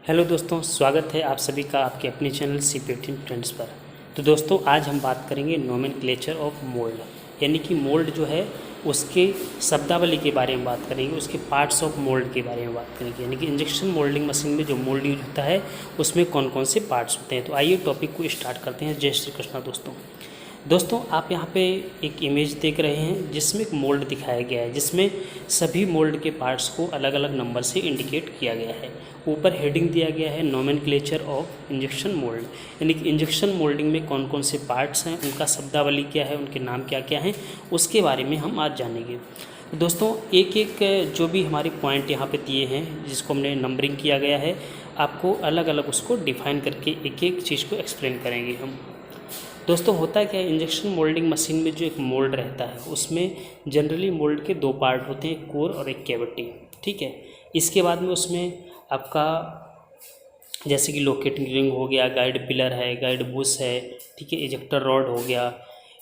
Hello दोस्तों, स्वागत है आप सभी का आपके अपने चैनल CP18 ट्रेंड्स पर। तो दोस्तों, आज हम बात करेंगे नोमेनक्लेचर ऑफ मोल्ड, यानी कि मोल्ड जो है उसके शब्दावली के बारे में बात करेंगे, उसके पार्ट्स ऑफ मोल्ड के बारे में बात करेंगे, यानी कि इंजेक्शन मोल्डिंग मशीन में जो मोल्ड यूज होता है उसमें कौन कौन से पार्ट्स होते हैं। तो आइए टॉपिक को स्टार्ट करते हैं। जय श्री कृष्णा दोस्तों, आप यहाँ पे एक इमेज देख रहे हैं जिसमें एक मोल्ड दिखाया गया है, जिसमें सभी मोल्ड के पार्ट्स को अलग अलग नंबर से इंडिकेट किया गया है। ऊपर हेडिंग दिया गया है नोमेनक्लेचर ऑफ इंजेक्शन मोल्ड, यानी कि इंजेक्शन मोल्डिंग में कौन कौन से पार्ट्स हैं, उनका शब्दावली क्या है, उनके नाम क्या क्या हैं, उसके बारे में हम आज जानेंगे। दोस्तों, एक एक जो भी हमारे पॉइंट यहाँ पे दिए हैं, जिसको हमने नंबरिंग किया गया है, आपको अलग अलग उसको डिफाइन करके एक एक चीज़ को एक्सप्लेन करेंगे हम। दोस्तों, होता क्या है, इंजेक्शन मोल्डिंग मशीन में जो एक मोल्ड रहता है उसमें जनरली मोल्ड के दो पार्ट होते हैं, एक कोर और एक कैविटी। ठीक है, इसके बाद में उसमें आपका जैसे कि लोकेटिंग रिंग हो गया, गाइड पिलर है, गाइड बुश है, ठीक है, इजेक्टर रॉड हो गया,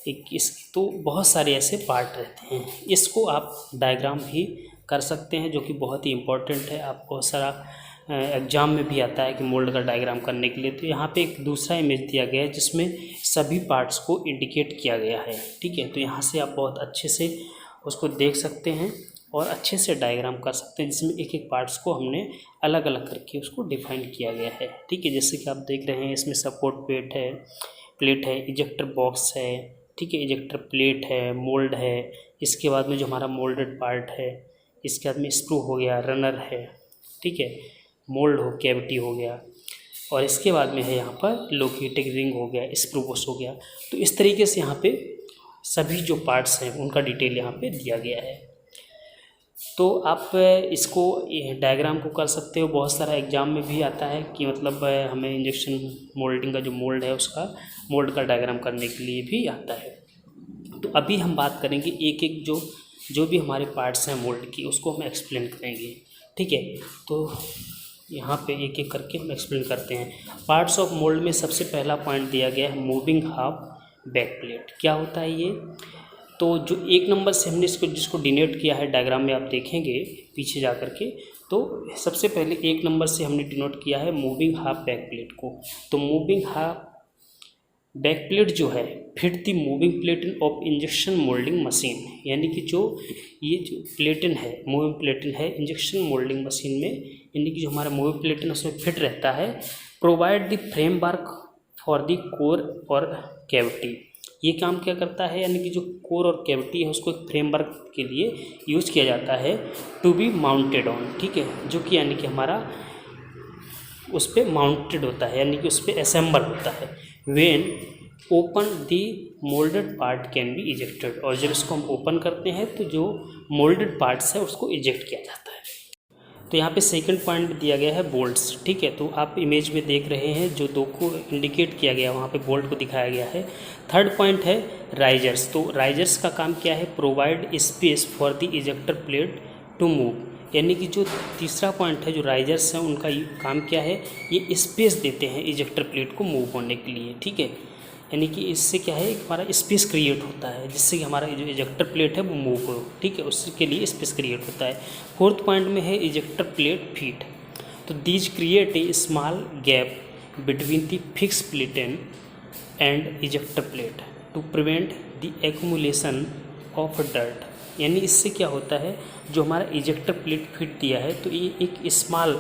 एक इस तो बहुत सारे ऐसे पार्ट रहते हैं। इसको आप डायग्राम भी कर सकते हैं, जो कि बहुत ही इम्पोर्टेंट है। आप बहुत सारा एग्जाम में भी आता है कि मोल्ड का डायग्राम करने के लिए। तो यहाँ पे एक दूसरा इमेज दिया गया है जिसमें सभी पार्ट्स को इंडिकेट किया गया है। ठीक है, तो यहाँ से आप बहुत अच्छे से उसको देख सकते हैं और अच्छे से डायग्राम कर सकते हैं, जिसमें एक एक पार्ट्स को हमने अलग अलग करके उसको डिफाइन किया गया है। ठीक है, जैसे कि आप देख रहे हैं, इसमें सपोर्ट प्लेट है, इजेक्टर बॉक्स है, ठीक है, इजेक्टर प्लेट है, मोल्ड है। इसके बाद में जो हमारा मोल्डेड पार्ट है, इसके बाद में स्क्रू हो गया, रनर है, ठीक है, मोल्ड हो, कैविटी हो गया, और इसके बाद में है यहाँ पर लोकेटिंग रिंग हो गया, स्क्रू बॉक्स हो गया। तो इस तरीके से यहाँ पे सभी जो पार्ट्स हैं उनका डिटेल यहाँ पे दिया गया है। तो आप इसको डायग्राम को कर सकते हो। बहुत सारा एग्जाम में भी आता है कि मतलब हमें इंजेक्शन मोल्डिंग का जो मोल्ड है उसका मोल्ड का डायग्राम करने के लिए भी आता है। तो अभी हम बात करेंगे एक एक जो भी हमारे पार्ट्स हैं मोल्ड की, उसको हम एक्सप्लेन करेंगे। ठीक है, तो यहाँ पे एक एक करके हम एक्सप्लेन करते हैं। पार्ट्स ऑफ मोल्ड में सबसे पहला पॉइंट दिया गया है मूविंग हाफ बैक प्लेट। क्या होता है ये? तो जो एक नंबर से हमने जिसको डिनोट किया है डायग्राम में, आप देखेंगे पीछे जा कर के, तो सबसे पहले एक नंबर से हमने डिनोट किया है मूविंग हाफ बैक प्लेट को। तो मूविंग हाफ बैक प्लेट जो है fit the moving platen of injection moulding machine, यानी कि ये जो प्लेटन है, मूविंग प्लेटन है इंजेक्शन मोल्डिंग मशीन में, यानी कि जो हमारा मूविंग प्लेटन उसमें फिट रहता है। Provide the framework for the core और कैविटी। ये काम क्या करता है, यानी कि जो कोर और कैविटी है उसको एक फ्रेमवर्क के लिए यूज किया जाता है, टू बी माउंटेड ऑन। ठीक है, जो कि यानी कि हमारा उस पर माउंटेड होता है, यानी कि उस पर असेंबल होता है। When open the moulded part can be ejected, और जब इसको हम ओपन करते हैं तो जो मोल्डेड पार्ट्स है उसको इजेक्ट किया जाता है। तो यहाँ पे सेकंड पॉइंट दिया गया है बोल्ट्स। ठीक है, तो आप इमेज में देख रहे हैं जो दो को इंडिकेट किया गया, वहाँ पे बोल्ट को दिखाया गया है। थर्ड पॉइंट है राइजर्स। तो राइजर्स का काम क्या है? Provide space for the ejector plate to move, यानी कि जो तीसरा पॉइंट है, जो राइजर्स हैं उनका काम क्या है? ये स्पेस देते हैं इजेक्टर प्लेट को मूव होने के लिए। ठीक है, यानी कि इससे क्या है, हमारा स्पेस क्रिएट होता है, जिससे कि हमारा जो इजेक्टर प्लेट है वो मूव हो। ठीक है, उसके लिए स्पेस क्रिएट होता है। फोर्थ पॉइंट में है इजेक्टर प्लेट फीट। तो these create a small gap between the fix platen and ejector plate to prevent the accumulation of dirt, यानी इससे क्या होता है, जो हमारा इजेक्टर प्लेट फिट दिया है तो ये एक स्मॉल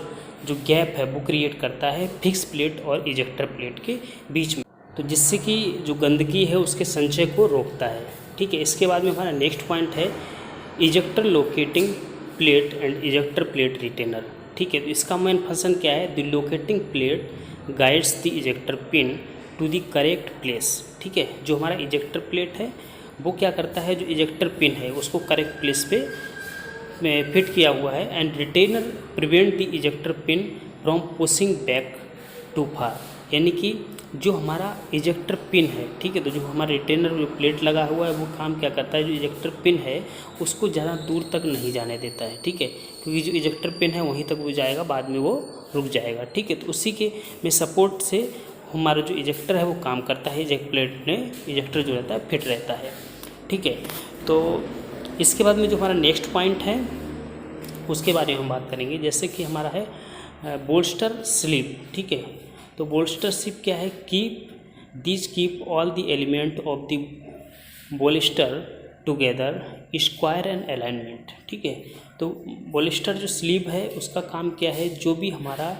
जो गैप है वो क्रिएट करता है फिक्स प्लेट और इजेक्टर प्लेट के बीच में, तो जिससे कि जो गंदगी है उसके संचय को रोकता है। ठीक है, इसके बाद में हमारा नेक्स्ट पॉइंट है ejector locating plate and ejector plate retainer. ठीक है, तो इसका मेन फंक्शन क्या है? The locating plate guides the ejector pin to the correct place. ठीक है, जो हमारा इजेक्टर प्लेट है वो क्या करता है, जो इजेक्टर पिन है उसको करेक्ट प्लेस पे फिट किया हुआ है। And retainer prevent the ejector pin from pushing back too far, यानी कि जो हमारा इजेक्टर पिन है, ठीक है, तो जो हमारा रिटेनर जो प्लेट लगा हुआ है वो काम क्या करता है, जो इजेक्टर पिन है उसको ज़्यादा दूर तक नहीं जाने देता है। ठीक है, क्योंकि जो इजेक्टर पिन है वहीं तक वो जाएगा, बाद में वो रुक जाएगा। ठीक है, तो उसी के में सपोर्ट से हमारा जो इजेक्टर है वो काम करता है, इजेक्ट प्लेट में इजेक्टर जो रहता है फिट रहता है। ठीक है, तो इसके बाद में जो हमारा नेक्स्ट पॉइंट है उसके बारे में हम बात करेंगे। जैसे कि हमारा है बोल्स्टर स्लीव, ठीक है। तो बोल्स्टर स्लीव क्या है, keep all the element of the bolster together square and alignment, ठीक है। तो बोल्स्टर जो स्लीव है उसका काम क्या है, जो भी हमारा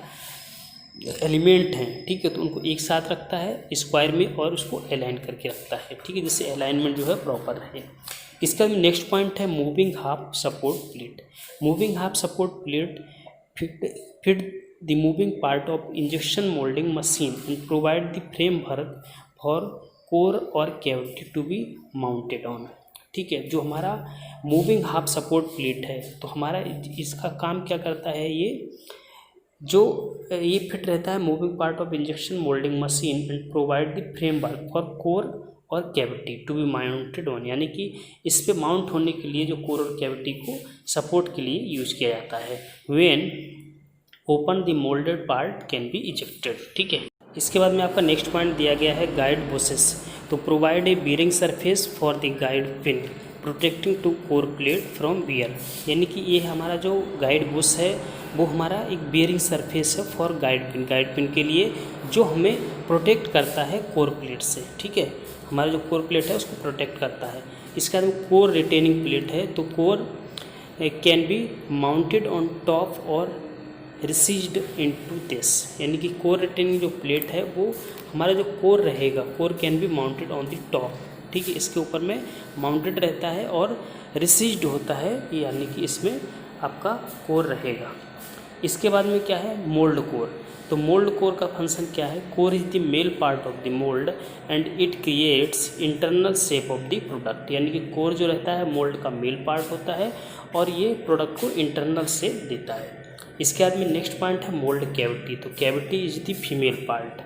एलिमेंट हैं, ठीक है, तो उनको एक साथ रखता है स्क्वायर में और उसको अलाइन करके रखता है, ठीक है, जिससे अलाइनमेंट जो है प्रॉपर रहे। इसका नेक्स्ट पॉइंट है moving half support plate. Moving half support plate fit the moving part of injection moulding machine and provide the framework for core और cavity to be mounted on, ठीक है। जो हमारा मूविंग हाफ सपोर्ट प्लेट है, तो हमारा इसका काम क्या करता है, ये फिट रहता है moving part of injection moulding machine and provide the framework for core और cavity to be mounted on, यानी कि इस पे माउंट होने के लिए जो कोर और कैविटी को सपोर्ट के लिए यूज किया जाता है। When open the moulded part can be ejected, ठीक है। इसके बाद में आपका नेक्स्ट पॉइंट दिया गया है गाइड बुशेस। तो provide a bearing surface for the guide pin protecting to core plate from wear, यानी कि ये हमारा जो गाइड बुश है वो हमारा एक बियरिंग सरफेस है फॉर गाइड पिन के लिए, जो हमें प्रोटेक्ट करता है कोर प्लेट से, ठीक है। हमारा जो कोर प्लेट है उसको प्रोटेक्ट करता है। इसका जो कोर रिटेनिंग प्लेट है, तो core can be mounted on top और रिसीज्ड इनटू दिस, यानी कि कोर रिटेनिंग जो प्लेट है वो हमारा जो कोर रहेगा, core can be mounted on the top, ठीक है, इसके ऊपर में माउंटेड रहता है और रिसीज्ड होता है, यानी कि इसमें आपका कोर रहेगा। इसके बाद में क्या है, मोल्ड कोर। तो मोल्ड कोर का फंक्शन क्या है, core is the male part of the mould and it creates internal shape of the product, यानी कि कोर जो रहता है मोल्ड का मेल पार्ट होता है और ये प्रोडक्ट को इंटरनल शेप देता है। इसके बाद में नेक्स्ट पॉइंट है मोल्ड कैविटी। तो cavity is the female part,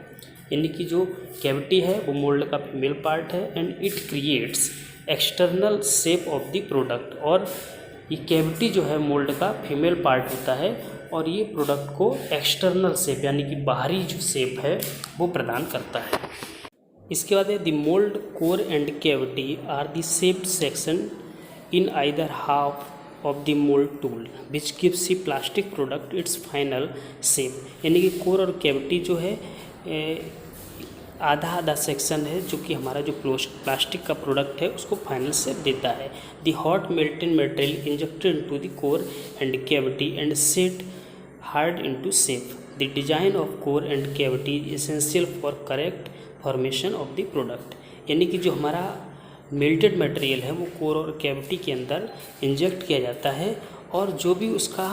यानी कि जो कैविटी है वो मोल्ड का फीमेल पार्ट है and it creates external shape of the product, और ये कैविटी जो है मोल्ड का फीमेल पार्ट होता है और ये प्रोडक्ट को एक्सटर्नल शेप यानी कि बाहरी जो शेप है वो प्रदान करता है। इसके बाद है the mould core and cavity are the shaped section in either half of the mould tool which gives the plastic product its final shape, यानी कि कोर और कैविटी जो है आधा आधा सेक्शन है जो कि हमारा जो प्लास्टिक का प्रोडक्ट है उसको फाइनल शेप देता है। The hot melted material injected into the core and cavity and set hard into shape. The design of core and cavity is essential for correct formation of the product, यानी कि जो हमारा melted material है वो core और cavity के अंदर inject किया जाता है और जो भी उसका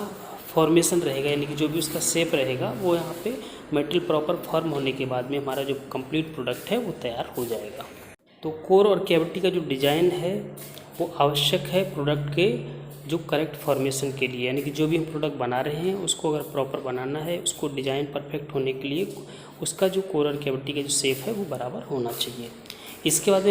फॉर्मेशन रहेगा, यानी कि जो भी उसका शेप रहेगा वो यहाँ पे मटेरियल प्रॉपर फॉर्म होने के बाद में हमारा जो कंप्लीट प्रोडक्ट है वो तैयार हो जाएगा। तो कोर और कैविटी का जो डिज़ाइन है वो आवश्यक है प्रोडक्ट के जो करेक्ट फॉर्मेशन के लिए, यानी कि जो भी हम प्रोडक्ट बना रहे हैं उसको अगर प्रॉपर बनाना है, उसको डिज़ाइन परफेक्ट होने के लिए उसका जो कोर और कैविटी का जो शेप है वो बराबर होना चाहिए। इसके बाद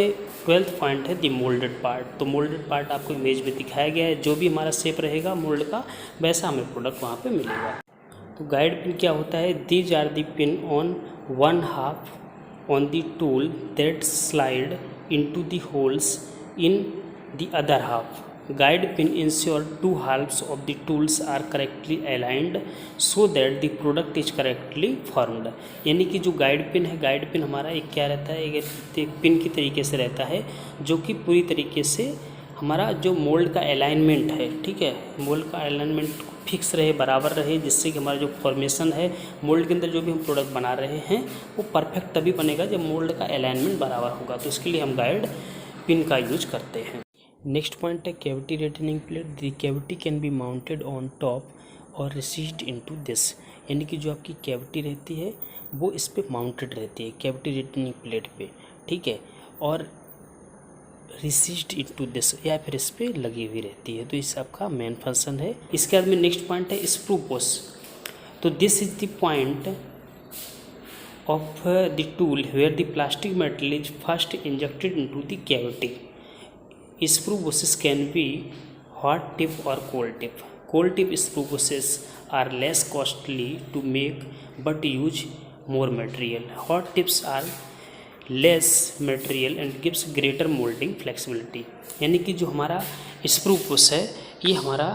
12th पॉइंट है द मोल्डेड पार्ट। तो मोल्डेड पार्ट आपको इमेज में दिखाया गया है, जो भी हमारा शेप रहेगा मोल्ड का वैसा हमें प्रोडक्ट वहाँ पे मिलेगा। तो गाइड पिन क्या होता है, these are the pin on one half on the tool that slide into the holes in the other half. Guide pin ensure two halves of the tools are correctly aligned so that the product is correctly formed, यानी कि जो guide pin है, guide pin हमारा एक क्या रहता है, एक पिन की तरीके से रहता है जो कि पूरी तरीके से हमारा जो मोल्ड का अलाइनमेंट है, ठीक है, मोल्ड का अलाइनमेंट फिक्स रहे, बराबर रहे, जिससे कि हमारा जो फॉर्मेशन है मोल्ड के अंदर जो भी हम प्रोडक्ट बना रहे हैं वो परफेक्ट तभी बनेगा जब मोल्ड का अलाइनमेंट बराबर होगा। तो इसके लिए हम गाइड पिन का यूज करते हैं। नेक्स्ट पॉइंट है cavity retaining plate. The cavity can be mounted on top और रिसीज्ड इनटू दिस, यानी कि जो आपकी कैविटी रहती है वो इस पे माउंटेड रहती है कैविटी रिटेनिंग प्लेट पे, ठीक है, और रिसीज्ड इनटू दिस या फिर इस पे लगी हुई रहती है। तो इस आपका मेन फंक्शन है। इसके बाद में नेक्स्ट पॉइंट है स्क्रू पुश। तो this is the point of the tool where the plastic material is first injected into the cavity. Screw bushes can be hot tip or cold tip. Cold tip screw bushes are less costly to make but use more material. Hot tips are less material and gives greater molding flexibility. यानी कि जो हमारा screw push है ये हमारा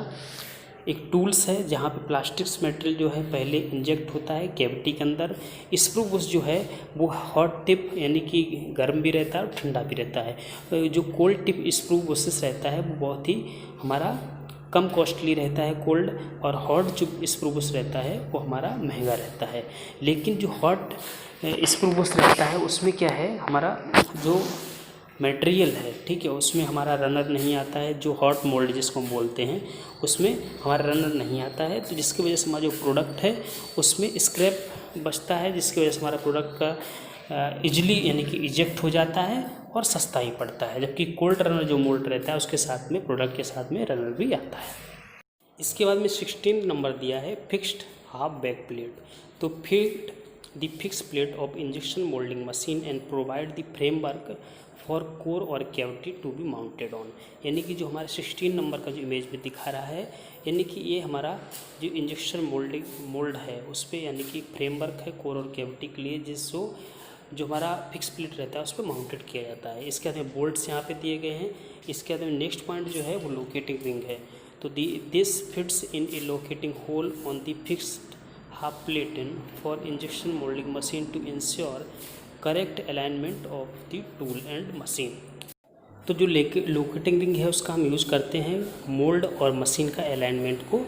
एक tools है जहाँ पे प्लास्टिक्स मटेरियल जो है पहले इंजेक्ट होता है कैविटी के अंदर। स्क्रू बुश जो है वो हॉट टिप यानी कि गर्म भी रहता है और ठंडा भी रहता है। तो जो कोल्ड टिप स्क्रू बुशेस रहता है वो बहुत ही हमारा कम कॉस्टली रहता है कोल्ड, और हॉट जो स्क्रू बुश रहता है वो हमारा महंगा रहता है। लेकिन जो हॉट स्क्रू बुश रहता है उसमें क्या है, हमारा जो मटेरियल है, ठीक है, उसमें हमारा रनर नहीं आता है। जो हॉट मोल्ड जिसको हम बोलते हैं उसमें हमारा रनर नहीं आता है, तो जिसकी वजह से हमारा जो प्रोडक्ट है उसमें स्क्रैप बचता है, जिसकी वजह से हमारा प्रोडक्ट का इजीली यानी कि इजेक्ट हो जाता है और सस्ता ही पड़ता है। जबकि कोल्ड रनर जो मोल्ड रहता है उसके साथ में प्रोडक्ट के साथ में रनर भी आता है। इसके बाद में 16 नंबर दिया है फिक्स्ड हाफ बैक प्लेट। तो fit the fix plate of injection moulding machine and provide the framework for core और cavity to be mounted on. यानी कि जो हमारा 16 नंबर का जो इमेज में दिखा रहा है, यानी कि ये हमारा जो इंजेक्शन मोल्ड है उस पर यानी कि फ्रेमवर्क है कोर और कैविटी के लिए, जो हमारा फिक्स प्लेट रहता है उस पर माउंटेड किया जाता है। इसके बाद में बोल्ट्स यहाँ पे दिए गए हैं। इसके बाद में नेक्स्ट पॉइंट जो है वो लोकेटिंग रिंग है। तो this fits in a locating hole on the fixed half plate in for injection moulding machine to ensure correct alignment of the tool and machine. तो जो लोकेटिंग रिंग है उसका हम यूज़ करते हैं मोल्ड और मशीन का अलाइनमेंट को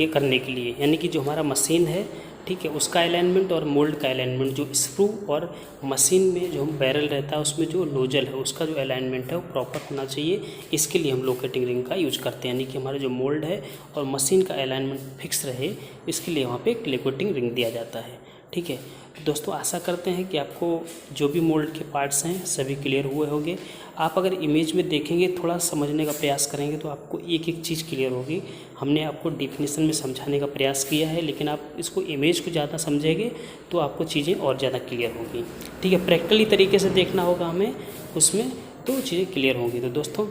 करने के लिए। यानी कि जो हमारा मशीन है, ठीक है, उसका अलाइनमेंट और मोल्ड का अलाइनमेंट, जो स्क्रू और मशीन में जो बैरल रहता है उसमें जो नोजल है उसका जो अलाइनमेंट है वो प्रॉपर होना चाहिए। इसके लिए हम लोकेटिंग रिंग का यूज करते हैं। यानी कि हमारा जो मोल्ड है और मशीन का अलाइनमेंट फिक्स रहे, इसके लिए वहाँ पे एक लोकेटिंग रिंग दिया जाता है। ठीक है, तो दोस्तों आशा करते हैं कि आपको जो भी मोल्ड के पार्ट्स हैं सभी क्लियर हुए होंगे। आप अगर इमेज में देखेंगे, थोड़ा समझने का प्रयास करेंगे तो आपको एक एक चीज़ क्लियर होगी। हमने आपको डेफिनेशन में समझाने का प्रयास किया है, लेकिन आप इसको इमेज को ज़्यादा समझेंगे तो आपको चीज़ें और ज़्यादा क्लियर होगी। ठीक है, प्रैक्टिकली तरीके से देखना होगा हमें उसमें, तो चीज़ें क्लियर होंगी। तो दोस्तों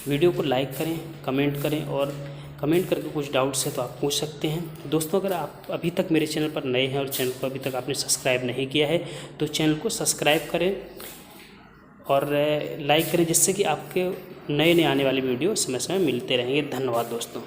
वीडियो को लाइक करें, कमेंट करें, और कमेंट करके कुछ डाउट्स है तो आप पूछ सकते हैं। दोस्तों अगर आप अभी तक मेरे चैनल पर नए हैं और चैनल को अभी तक आपने सब्सक्राइब नहीं किया है तो चैनल को सब्सक्राइब करें और लाइक करें, जिससे कि आपके नए आने वाले वीडियो समय समय मिलते रहेंगे। धन्यवाद दोस्तों।